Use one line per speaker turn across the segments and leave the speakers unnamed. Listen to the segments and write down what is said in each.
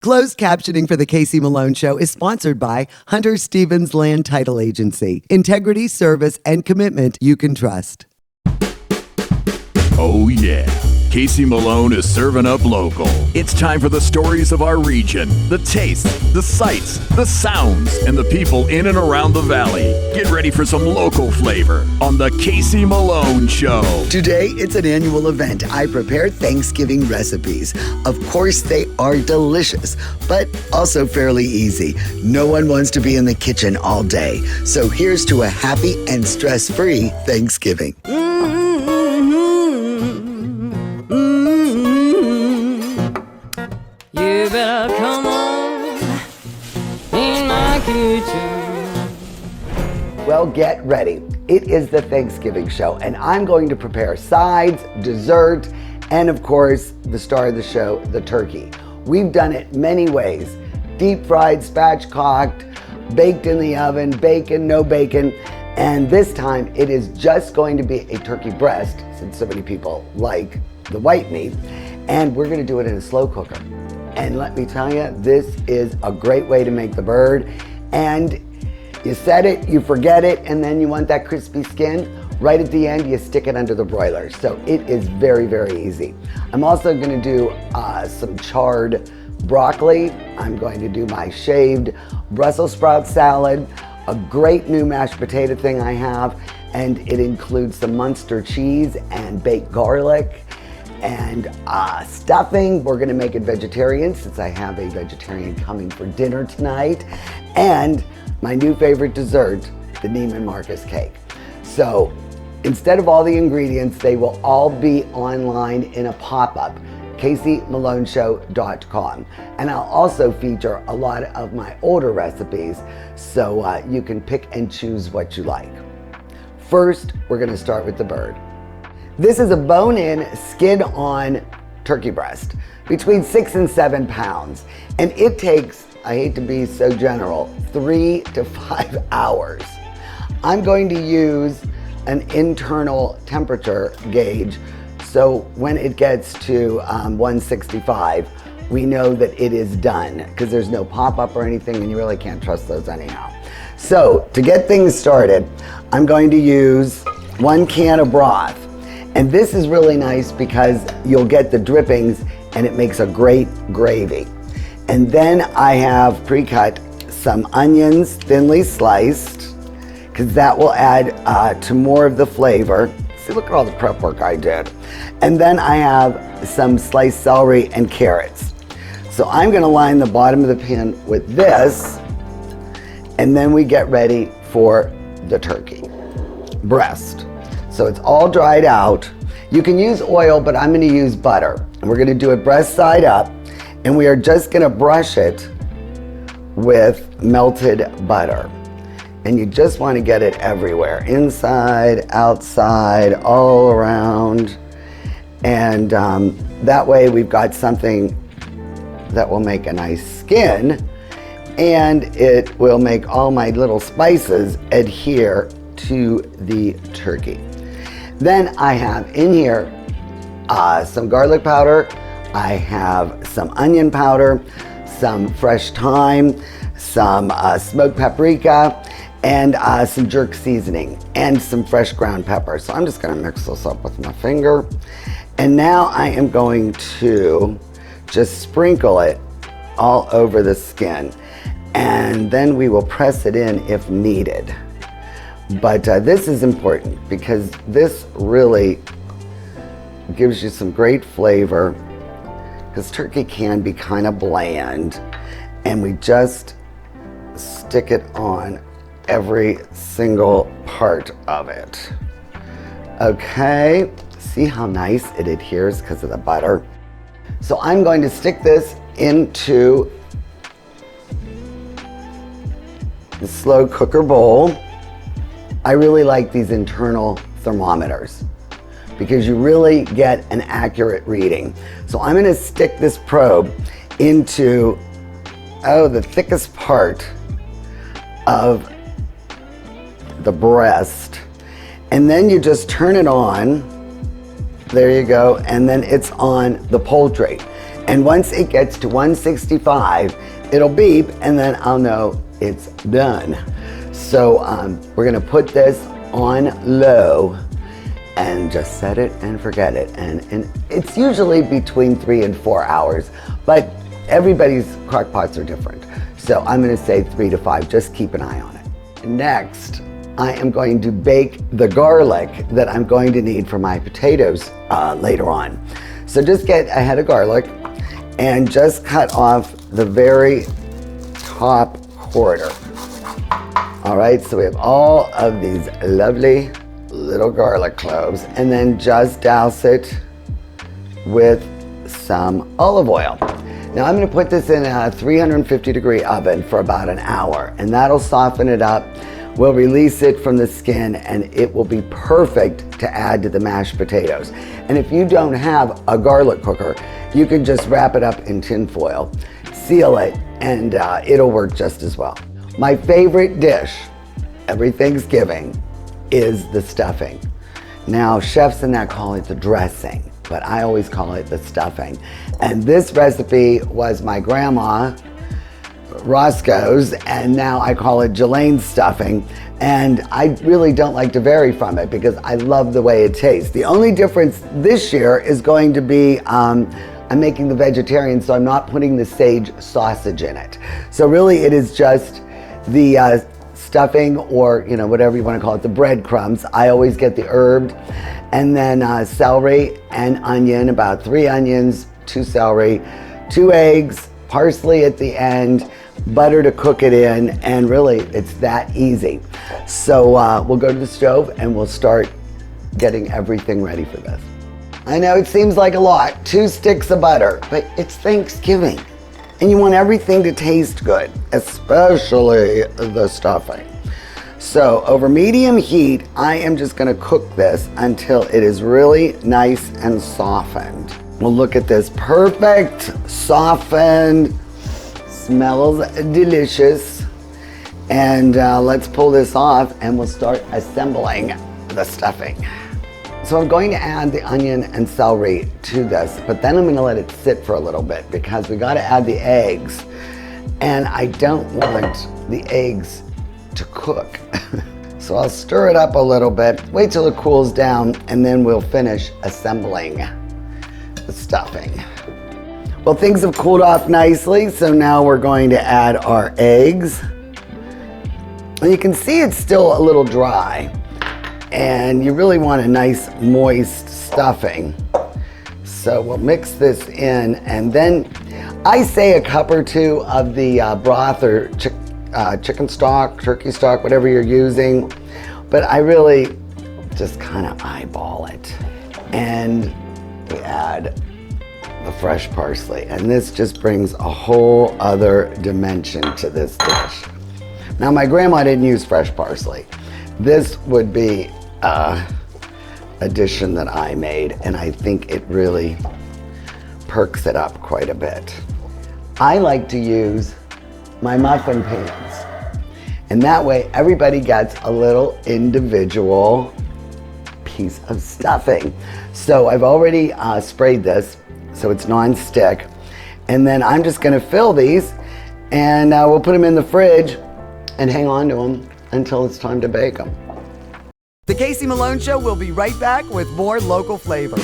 Closed captioning for the Casey Malone Show is sponsored by Hunter Stevens Land Title Agency. Integrity, service, and commitment you can trust.
Oh yeah, Casey Malone is serving up local. It's time for the stories of our region, the tastes, the sights, the sounds, and the people in and around the valley. Get ready for some local flavor on the Casey Malone Show.
Today, it's an annual event. I prepare Thanksgiving recipes. Of course, they are delicious, but also fairly easy. No one wants to be in the kitchen all day. So here's to a happy and stress-free Thanksgiving.
You better come on in my kitchen.
Well, get ready. It is the Thanksgiving show, and I'm going to prepare sides, dessert, and of course, the star of the show, the turkey. We've done it many ways. Deep fried, spatchcocked, baked in the oven, bacon, no bacon, and this time it is just going to be a turkey breast, since so many people like the white meat, and we're gonna do it in a slow cooker. And let me tell you, this is a great way to make the bird. And you set it, you forget it, and then you want that crispy skin. Right at the end, you stick it under the broiler. So it is very, very easy. I'm also gonna do some charred broccoli. I'm going to do my shaved Brussels sprout salad, a great new mashed potato thing I have, and it includes some Munster cheese and baked garlic. And stuffing, we're gonna make it vegetarian since I have a vegetarian coming for dinner tonight. And my new favorite dessert, the Neiman Marcus cake. So instead of all the ingredients, they will all be online in a pop-up, CaseyMaloneShow.com. And I'll also feature a lot of my older recipes so you can pick and choose what you like. First, we're gonna start with the bird. This is a bone-in, skin-on turkey breast, between 6 and 7 pounds. And it takes, I hate to be so general, 3 to 5 hours. I'm going to use an internal temperature gauge, so when it gets to 165, we know that it is done, because there's no pop-up or anything, and you really can't trust those anyhow. So, to get things started, I'm going to use 1 can of broth. And this is really nice because you'll get the drippings and it makes a great gravy. And then I have pre-cut some onions, thinly sliced, because that will add to more of the flavor. See, look at all the prep work I did. And then I have some sliced celery and carrots. So I'm gonna line the bottom of the pan with this, and then we get ready for the turkey breast. So it's all dried out. You can use oil, but I'm gonna use butter. And we're gonna do it breast side up, and we are just gonna brush it with melted butter. And you just wanna get it everywhere, inside, outside, all around. And that way we've got something that will make a nice skin, and it will make all my little spices adhere to the turkey. Then I have in here some garlic powder, I have some onion powder, some fresh thyme, some smoked paprika, and some jerk seasoning, and some fresh ground pepper. So I'm just gonna mix this up with my finger. And now I am going to just sprinkle it all over the skin. And then we will press it in if needed. But this is important because this really gives you some great flavor, because turkey can be kind of bland, and we just stick it on every single part of it. Okay, see how nice it adheres because of the butter? So I'm going to stick this into the slow cooker bowl. I really like these internal thermometers because you really get an accurate reading. So I'm gonna stick this probe into, the thickest part of the breast. And then you just turn it on. There you go. And then it's on the poultry. And once it gets to 165, it'll beep and then I'll know it's done. So we're gonna put this on low and just set it and forget it. And it's usually between 3 and 4 hours, but everybody's crock pots are different. So I'm gonna say 3 to 5, just keep an eye on it. Next, I am going to bake the garlic that I'm going to need for my potatoes later on. So just get a head of garlic and just cut off the very top quarter. All right, so we have all of these lovely little garlic cloves, and then just douse it with some olive oil. Now I'm gonna put this in a 350-degree oven for about an hour, and that'll soften it up. We'll release it from the skin, and it will be perfect to add to the mashed potatoes. And if you don't have a garlic cooker, you can just wrap it up in tin foil, seal it, and it'll work just as well. My favorite dish every Thanksgiving is the stuffing. Now, chefs and that call it the dressing, but I always call it the stuffing. And this recipe was my grandma Roscoe's, and now I call it Jelane's stuffing. And I really don't like to vary from it because I love the way it tastes. The only difference this year is going to be I'm making the vegetarian, so I'm not putting the sage sausage in it. So really it is just the stuffing, or whatever you want to call it, the breadcrumbs. I always get the herbed, and then celery and onion, about 3 onions, 2 celery, 2 eggs, parsley at the end, butter to cook it in, and really it's that easy. So we'll go to the stove and we'll start getting everything ready for this. I know it seems like a lot, 2 sticks of butter, but it's Thanksgiving and you want everything to taste good, especially the stuffing. So over medium heat, I am just gonna cook this until it is really nice and softened. Well, look at this, perfect, softened, smells delicious. And let's pull this off and we'll start assembling the stuffing. So I'm going to add the onion and celery to this, but then I'm gonna let it sit for a little bit because we gotta add the eggs. And I don't want the eggs to cook. So I'll stir it up a little bit, wait till it cools down, and then we'll finish assembling the stuffing. Well, things have cooled off nicely, so now we're going to add our eggs. And you can see it's still a little dry, and you really want a nice moist stuffing. So we'll mix this in, and then I say a cup or 2 of the broth or chicken stock, turkey stock, whatever you're using, but I really just kind of eyeball it. And we add the fresh parsley, and this just brings a whole other dimension to this dish. Now, my grandma didn't use fresh parsley. This would be a addition that I made, and I think it really perks it up quite a bit. I like to use my muffin pans, and that way everybody gets a little individual piece of stuffing. So I've already sprayed this so it's non-stick, and then I'm just gonna fill these, and we'll put them in the fridge and hang on to them until it's time to bake them. The Casey Malone Show will be right back with more local flavor.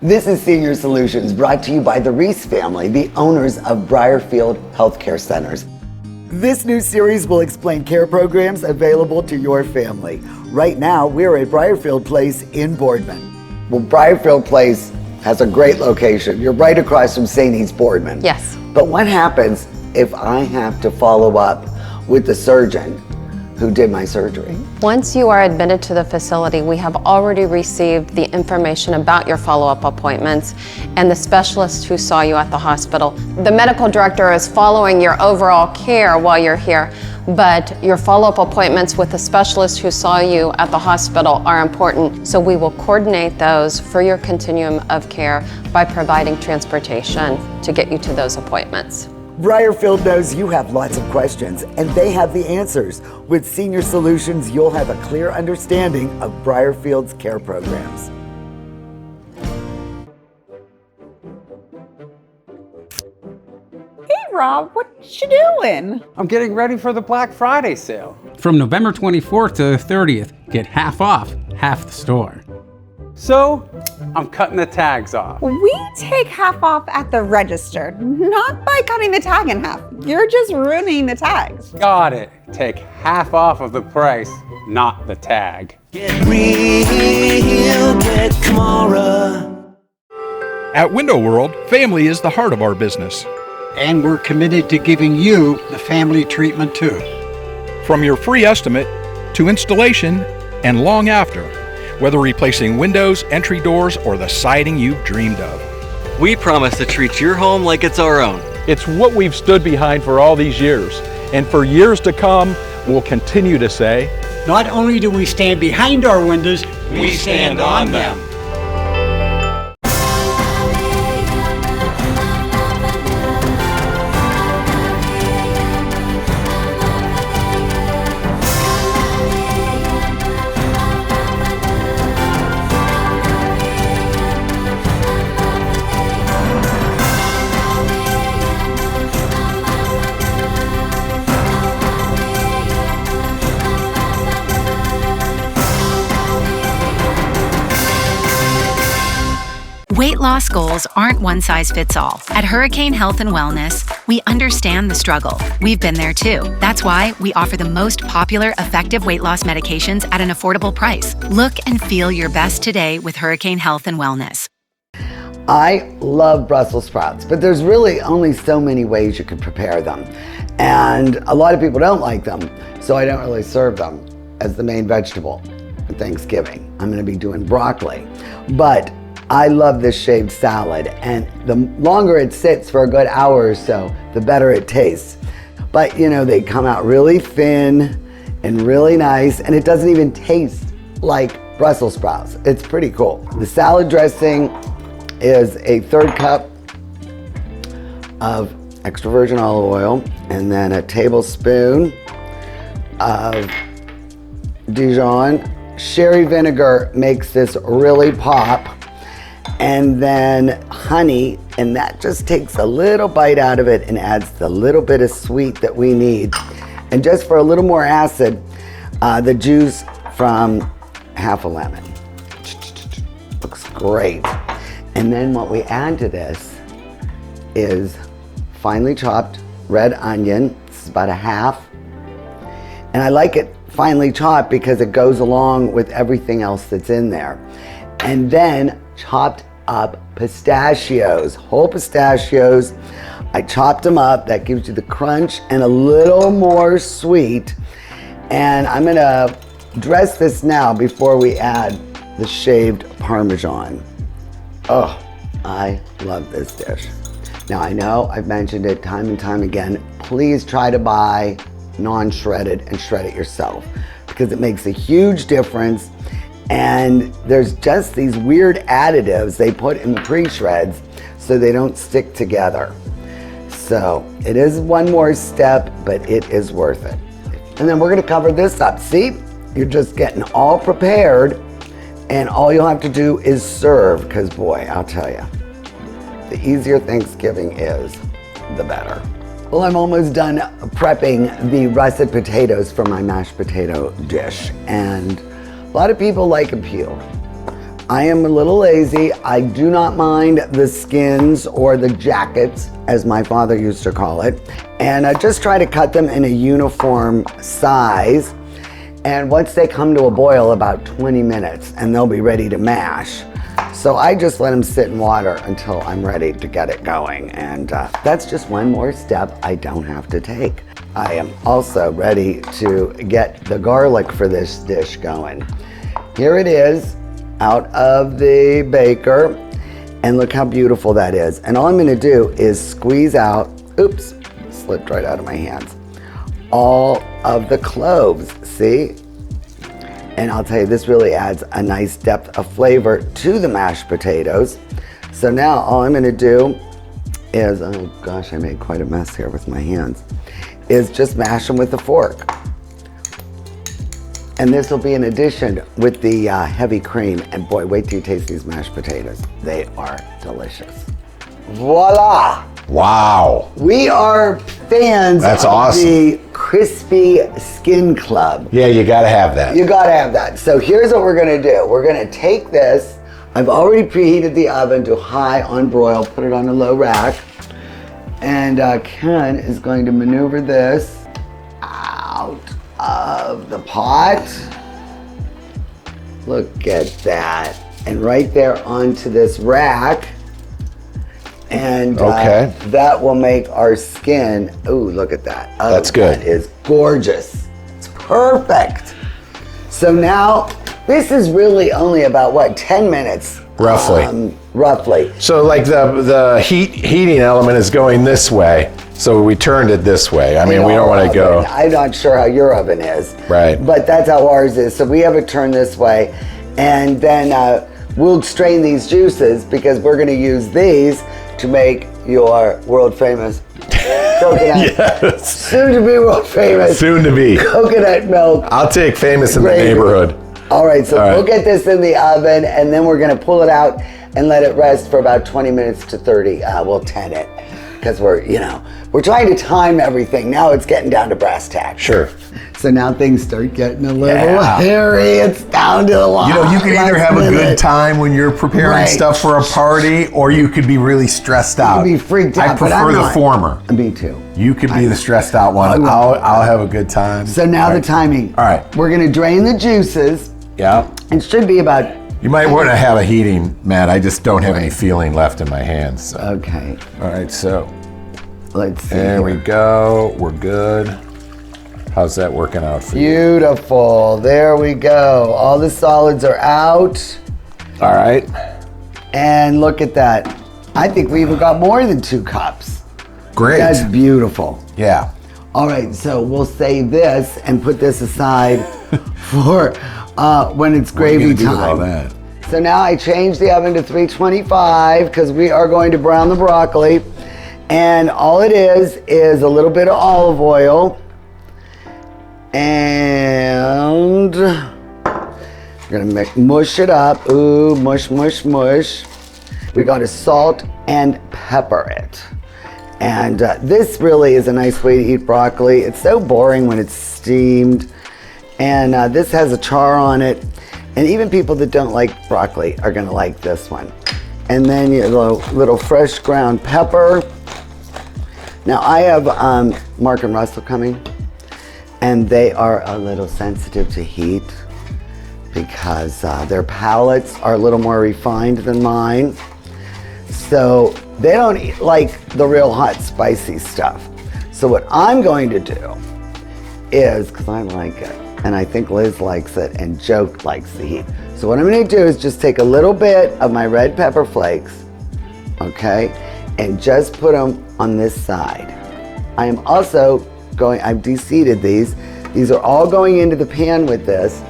This is Senior Solutions, brought to you by the Reese family, the owners of Briarfield Healthcare Centers. This new series will explain care programs available to your family. Right now, we're at Briarfield Place in Boardman. Well, Briarfield Place has a great location. You're right across from St. E's Boardman.
Yes.
But what happens if I have to follow up with the surgeon who did my surgery?
Once you are admitted to the facility, we have already received the information about your follow-up appointments and the specialist who saw you at the hospital. The medical director is following your overall care while you're here, but your follow-up appointments with the specialist who saw you at the hospital are important, so we will coordinate those for your continuum of care by providing transportation to get you to those appointments.
Briarfield knows you have lots of questions, and they have the answers. With Senior Solutions, you'll have a clear understanding of Briarfield's care programs.
Rob, what you doing?
I'm getting ready for the Black Friday sale.
From November 24th to the 30th, get half off half the store.
So, I'm cutting the tags off.
We take half off at the register, not by cutting the tag in half. You're just ruining the tags.
Got it. Take half off of the price, not the tag.
Get real, get Kamara.
At Window World, family is the heart of our business.
And we're committed to giving you the family treatment too.
From your free estimate to installation and long after, whether replacing windows, entry doors, or the siding you've dreamed of.
We promise to treat your home like it's our own.
It's what we've stood behind for all these years, and for years to come, we'll continue to say,
not only do we stand behind our windows,
we stand on them.
Weight loss goals aren't one size fits all. At Hurricane Health and Wellness, we understand the struggle. We've been there too. That's why we offer the most popular, effective weight loss medications at an affordable price. Look and feel your best today with Hurricane Health and Wellness.
I love Brussels sprouts, but there's really only so many ways you can prepare them. And a lot of people don't like them, so I don't really serve them as the main vegetable for Thanksgiving. I'm gonna be doing broccoli. But I love this shaved salad, and the longer it sits for a good hour or so, the better it tastes. But you know, they come out really thin and really nice, and it doesn't even taste like Brussels sprouts. It's pretty cool. The salad dressing is a 1/3 cup of extra virgin olive oil, and then a tablespoon of Dijon. Sherry vinegar makes this really pop. And then honey, and that just takes a little bite out of it and adds the little bit of sweet that we need. And just for a little more acid, the juice from half a lemon. Looks great. And then what we add to this is finely chopped red onion. This is about a half. And I like it finely chopped because it goes along with everything else that's in there. And then chopped up pistachios, whole pistachios. I chopped them up. That gives you the crunch and a little more sweet. And I'm gonna dress this now before we add the shaved Parmesan. Oh, I love this dish. Now I know I've mentioned it time and time again. Please try to buy non-shredded and shred it yourself because it makes a huge difference. And there's just these weird additives they put in the pre-shreds so they don't stick together. So it is one more step, but it is worth it. And then we're gonna cover this up. See, you're just getting all prepared and all you'll have to do is serve, because boy, I'll tell you, the easier Thanksgiving is, the better. Well, I'm almost done prepping the russet potatoes for my mashed potato dish. And a lot of people like them peeled. I am a little lazy. I do not mind the skins or the jackets, as my father used to call it. And I just try to cut them in a uniform size. And once they come to a boil, about 20 minutes, and they'll be ready to mash. So I just let them sit in water until I'm ready to get it going. And that's just one more step I don't have to take. I am also ready to get the garlic for this dish going. Here it is, out of the baker, and look how beautiful that is. And all I'm gonna do is squeeze out, oops, slipped right out of my hands, all of the cloves, see? And I'll tell you, this really adds a nice depth of flavor to the mashed potatoes. So now all I'm gonna do is, oh gosh, I made quite a mess here with my hands, is just mash them with a fork. And this will be an addition with the heavy cream. And boy, wait till you taste these mashed potatoes. They are delicious. Voila!
Wow.
We are fans
That's
of
awesome.
the Crispy Skin Club.
Yeah, you gotta have that.
You gotta have that. So here's what we're gonna do. We're gonna take this. I've already preheated the oven to high on broil, put it on a low rack. And Ken is going to maneuver this out of the pot. Look at that. And right there onto this rack. And that will make our skin, ooh, look at that. Oh,
that's good.
That is gorgeous. It's perfect. So now, this is really only about, what, 10 minutes?
Roughly.
Roughly.
So like the heating element is going this way, so we turned it this way. I mean, we don't want to go.
I'm not sure how your oven is.
Right.
But that's how ours is. So we have it turned this way. And then we'll strain these juices because we're going to use these to make your world famous coconut.
Yes.
Soon to be world famous.
Soon to be.
Coconut milk.
I'll take famous in the
gravy.
neighborhood.
All right, so we'll get this in the oven and then we're gonna pull it out and let it rest for about 20 minutes to 30. We'll 10 it because we're trying to time everything. Now it's getting down to brass tacks.
Sure.
So now things start getting a little hairy. It's down to the last.
You can either have a good time when you're preparing stuff for a party, or you could be really stressed out.
You could be freaked out.
I prefer the former.
Me too.
You could be the stressed out one. I'll have a good time.
So now the timing.
All right.
We're gonna drain the juices.
Yeah.
It should be about.
You might want to have a heating mat. I just don't have any feeling left in my hands. So.
Okay.
All right, so.
Let's see.
There we go. We're good. How's that working out for you?
Beautiful. There we go. All the solids are out.
All right.
And look at that. I think we even got more than 2 cups.
Great.
That's beautiful.
Yeah.
All right, so we'll save this and put this aside for when it's gravy
What are you gonna do with
time.
all that?
So now I changed the oven to 325 because we are going to brown the broccoli. And all it is a little bit of olive oil. And we're gonna mush it up. Ooh, mush, mush, mush. We gotta salt and pepper it. And this really is a nice way to eat broccoli. It's so boring when it's steamed. And this has a char on it. And even people that don't like broccoli are gonna like this one. And then your little fresh ground pepper. Now I have Mark and Russell coming. And they are a little sensitive to heat because their palates are a little more refined than mine. So they don't like the real hot, spicy stuff. So what I'm going to do is, because I like it, and I think Liz likes it, and Joe likes the heat. So what I'm going to do is just take a little bit of my red pepper flakes, okay, and just put them on this side. I am also I've de-seeded these. These are all going into the pan with this.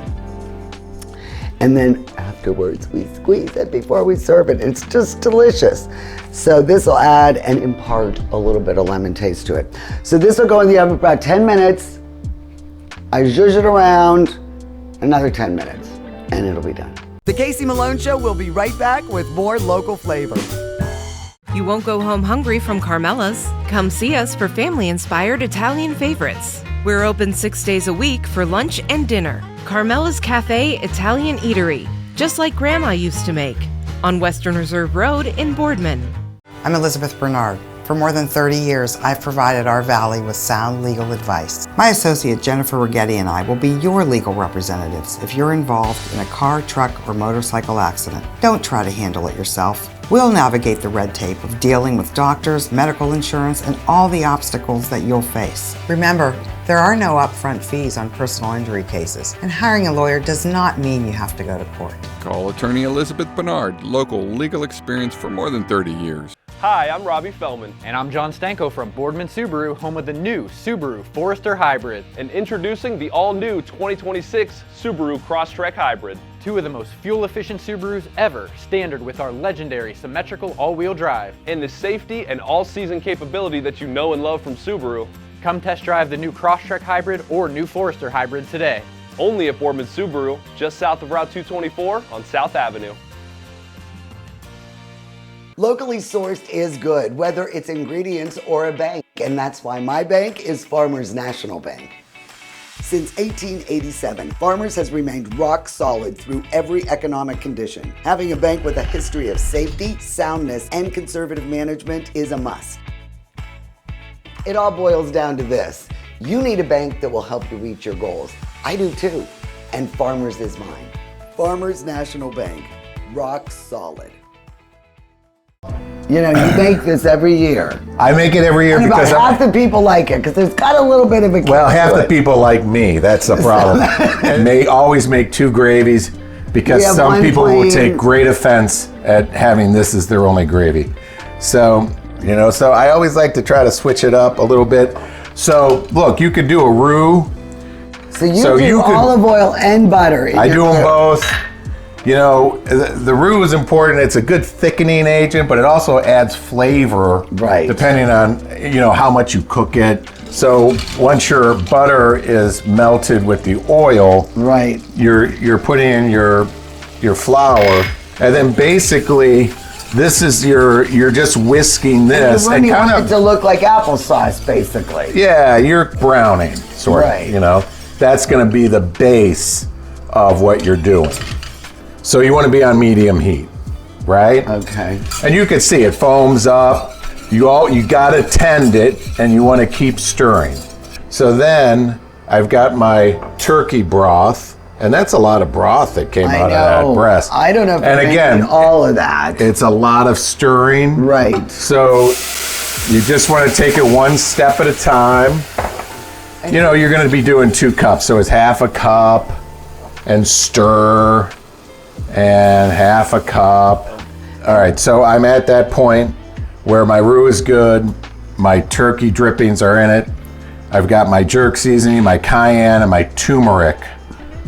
And then afterwards, we squeeze it before we serve it. It's just delicious. So this will add and impart a little bit of lemon taste to it. So this will go in the oven for about 10 minutes. I zhuzh it around, another 10 minutes, and it'll be done.
The Casey Malone Show will be right back with more local flavor.
You won't go home hungry from Carmela's. Come see us for family-inspired Italian favorites. We're open 6 days a week for lunch and dinner. Carmela's Cafe Italian Eatery, just like Grandma used to make, on Western Reserve Road in Boardman.
I'm Elizabeth Bernard. For more than 30 years, I've provided our Valley with sound legal advice. My associate Jennifer Rigetti and I will be your legal representatives if you're involved in a car, truck, or motorcycle accident. Don't try to handle it yourself. We'll navigate the red tape of dealing with doctors, medical insurance, and all the obstacles that you'll face. Remember, there are no upfront fees on personal injury cases, and hiring a lawyer does not mean you have to go to court.
Call attorney Elizabeth Bernard, local legal experience for more than 30 years.
Hi, I'm Robbie Fellman. And I'm John Stanko from Boardman Subaru, home of the new Subaru Forester Hybrid. And introducing the all-new 2026 Subaru Crosstrek Hybrid. Two of the most fuel-efficient Subarus ever, standard with our legendary symmetrical all-wheel drive. And the safety and all-season capability that you know and love from Subaru. Come test drive the new Crosstrek Hybrid or new Forester Hybrid today. Only at Boardman Subaru, just south of Route 224 on South Avenue.
Locally sourced is good, whether it's ingredients or a bank, and that's why my bank is Farmers National Bank. Since 1887, Farmers has remained rock solid through every economic condition. Having a bank with a history of safety, soundness, and conservative management is a must. It all boils down to this. You need a bank that will help you reach your goals. I do too, and Farmers is mine. Farmers National Bank, rock solid. You know, you make this every year.
I make it every year
and
because
about half the people like it because it's got a little bit of a
well, half the people like me. That's the problem. And they always make 2 gravies because some people will take great offense at having this as their only gravy. So, you know, so I always like to try to switch it up a little bit. So, look, you could do a roux.
So you do olive oil and butter.
I do them both. You know, the roux is important. It's a good thickening agent, but it also adds flavor, right? Depending on, you know, how much you cook it. So once your butter is melted with the oil,
right,
you're putting in your flour, and then basically this is you're just whisking this
and kind of to look like applesauce, basically.
Yeah, you're browning, sort of. You know, that's going to be the base of what you're doing. So you want to be on medium heat, right?
Okay.
And you can see it foams up. You got to tend it, and you want to keep stirring. So then I've got my turkey broth, and that's a lot of broth that came out of that breast.
I don't know if
and again,
all of that.
It's a lot of stirring.
Right.
So you just want to take it one step at a time. You know, you're going to be doing 2 cups, so it's half a cup, and stir. And half a cup. All right, so I'm at that point where my roux is good, my turkey drippings are in it, I've got my jerk seasoning, my cayenne, and my turmeric,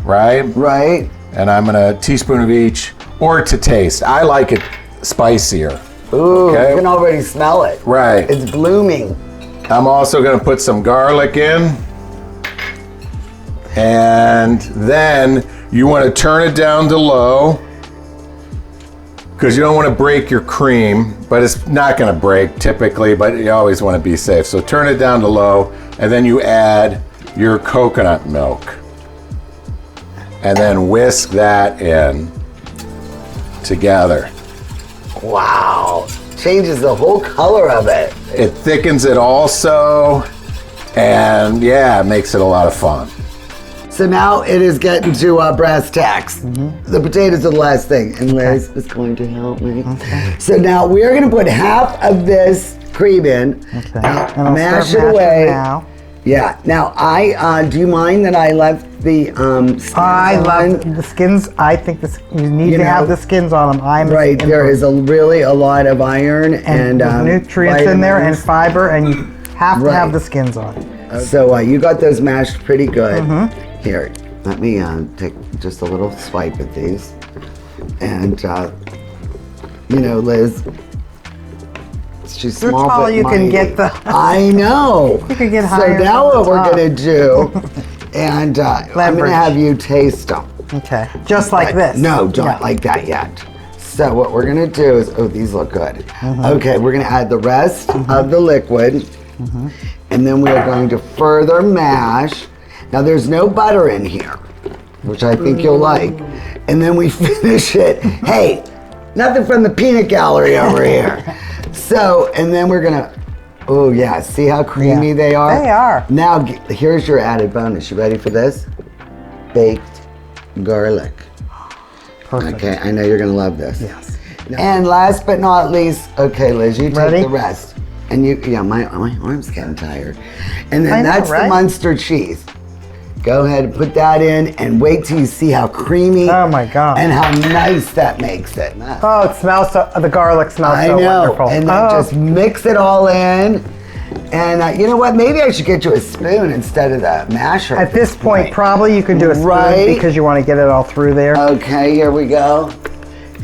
right?
Right.
And I'm gonna teaspoon of each, or to taste. I like it spicier.
Ooh, you can already smell it.
Right.
It's blooming.
I'm also gonna put some garlic in. And then you want to turn it down to low because you don't want to break your cream, but it's not going to break typically, but you always want to be safe. So turn it down to low, and then you add your coconut milk. And then whisk that in together.
Wow. Changes the whole color of it.
It thickens it also, and yeah, it makes it a lot of fun.
So now it is getting to brass tacks. The potatoes are the last thing, and Liz is going to help me. So now we are going to put half of this cream in, mash it away. Yeah. Now do you mind that I left the skins
love the skins. I think you need to have the skins on them.
Right. There is really a lot of iron and
nutrients in there and fiber, and you have to have the skins on.
So you got those mashed pretty good. Here, let me take just a little swipe at these. And, you know, Liz, she's
You're
small,
tall,
but
you can get the...
I know.
You can get higher.
So now what we're going to do, and I'm going to have you taste them.
Okay, just like this?
No, don't like that yet. So what we're going to do is, these look good. Okay, we're going to add the rest of the liquid, and then we are going to further mash. Now there's no butter in here, which I think you'll like. And then we finish it. Hey, nothing from the peanut gallery over here. So, and then we're gonna, oh yeah, see how creamy they are?
They are.
Now, here's your added bonus. You ready for this? Baked garlic.
Perfect.
Okay, I know you're gonna love this.
Yes.
And last but not least, okay, Liz, you take the rest. And my arm's getting tired. And then that's the Munster cheese. Go ahead and put that in and wait till you see how creamy.
Oh my God.
And how nice that makes it.
Oh, it smells the garlic smells so wonderful.
And then just mix it all in. And you know what? Maybe I should get you a spoon instead of the masher.
At this point, probably you could do a spoon because you want to get it all through there.
Okay, here we go.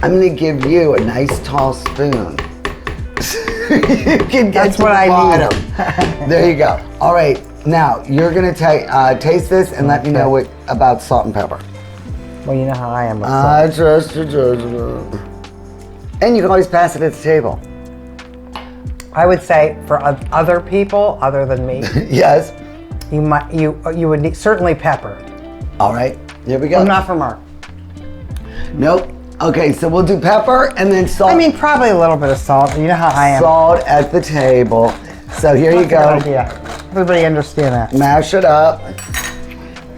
I'm going to give you a nice tall spoon. You can get
That's
to
what
the
I
bottom.
need.
There you go. All right. Now, you're going to taste this and let me know what about salt and pepper.
Well, you know how I am with salt.
Trust your judgment. And you can always pass it at the table.
I would say for other people other than me,
Yes.
you would need certainly pepper.
All right, here we go.
Oh, not for Mark.
Nope. Okay, so we'll do pepper and then salt.
I mean, probably a little bit of salt. You know how I am.
Salt at the table. So here you
That's a
go.
good idea. Everybody understand that.
Mash it up.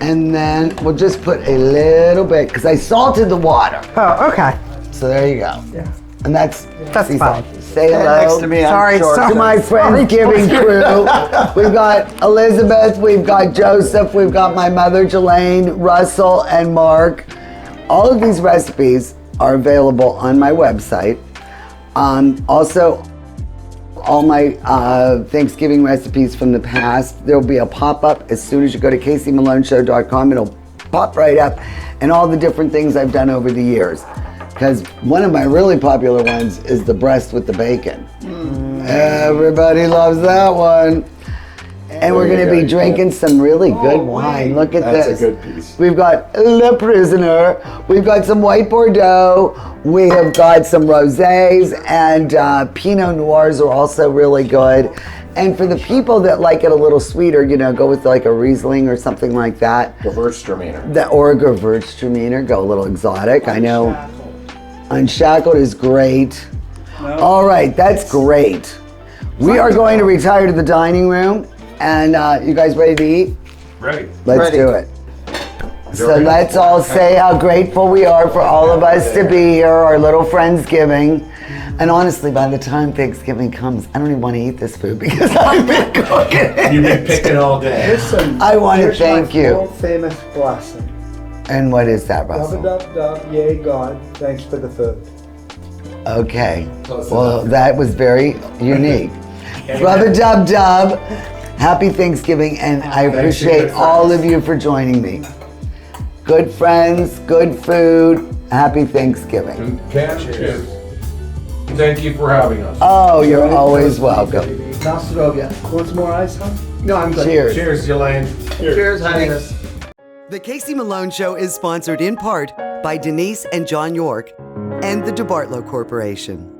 And then we'll just put a little bit, because I salted the water.
Oh, okay.
So there you go.
Yeah.
And that's sea
fine.
salt. Say
Stand
hello
next to me, I'm sure.
to my Friendsgiving crew. We've got Elizabeth, we've got Joseph, we've got my mother Jelaine, Russell, and Mark. All of these recipes are available on my website. Also, all my Thanksgiving recipes from the past, there'll be a pop-up as soon as you go to CaseyMaloneShow.com. It'll pop right up, and all the different things I've done over the years. Because one of my really popular ones is the breast with the bacon. Everybody loves that one. And we're going to be drinking some really good wine. Look at this.
That's a good piece.
We've got Le Prisoner. We've got some white Bordeaux. We have got some rosés, and Pinot Noirs are also really good. And for the people that like it a little sweeter, you know, go with like a Riesling or something like that.
Gewürztraminer.
Or a Gewürztraminer, go a little exotic. I know Unshackled is great. All right, that's great. We are going to retire to the dining room. And you guys ready to eat?
Ready.
Let's do it. So let's all say how grateful we are for all of us to be here, our little Friendsgiving. And honestly, by the time Thanksgiving comes, I don't even want to eat this food because I've been cooking it.
You've been picking all day.
Listen,
I want to
here's
thank
my
you.
full famous blessing.
And what is that, Russell?
Rub-a-dub-dub, yay God, thanks for the food.
Okay. Well, that was very unique. Rub-a-dub-dub. Happy Thanksgiving, and I appreciate all of you for joining me. Good friends, good food. Happy Thanksgiving.
Cheers. Thank you for having us.
Oh, you're always welcome.
Na zdrowie. Want some more ice, huh? No, I'm good.
Cheers.
Cheers, Elaine.
Cheers, honey. The Casey Malone Show is sponsored in part by Denise and John York and the DeBartolo Corporation.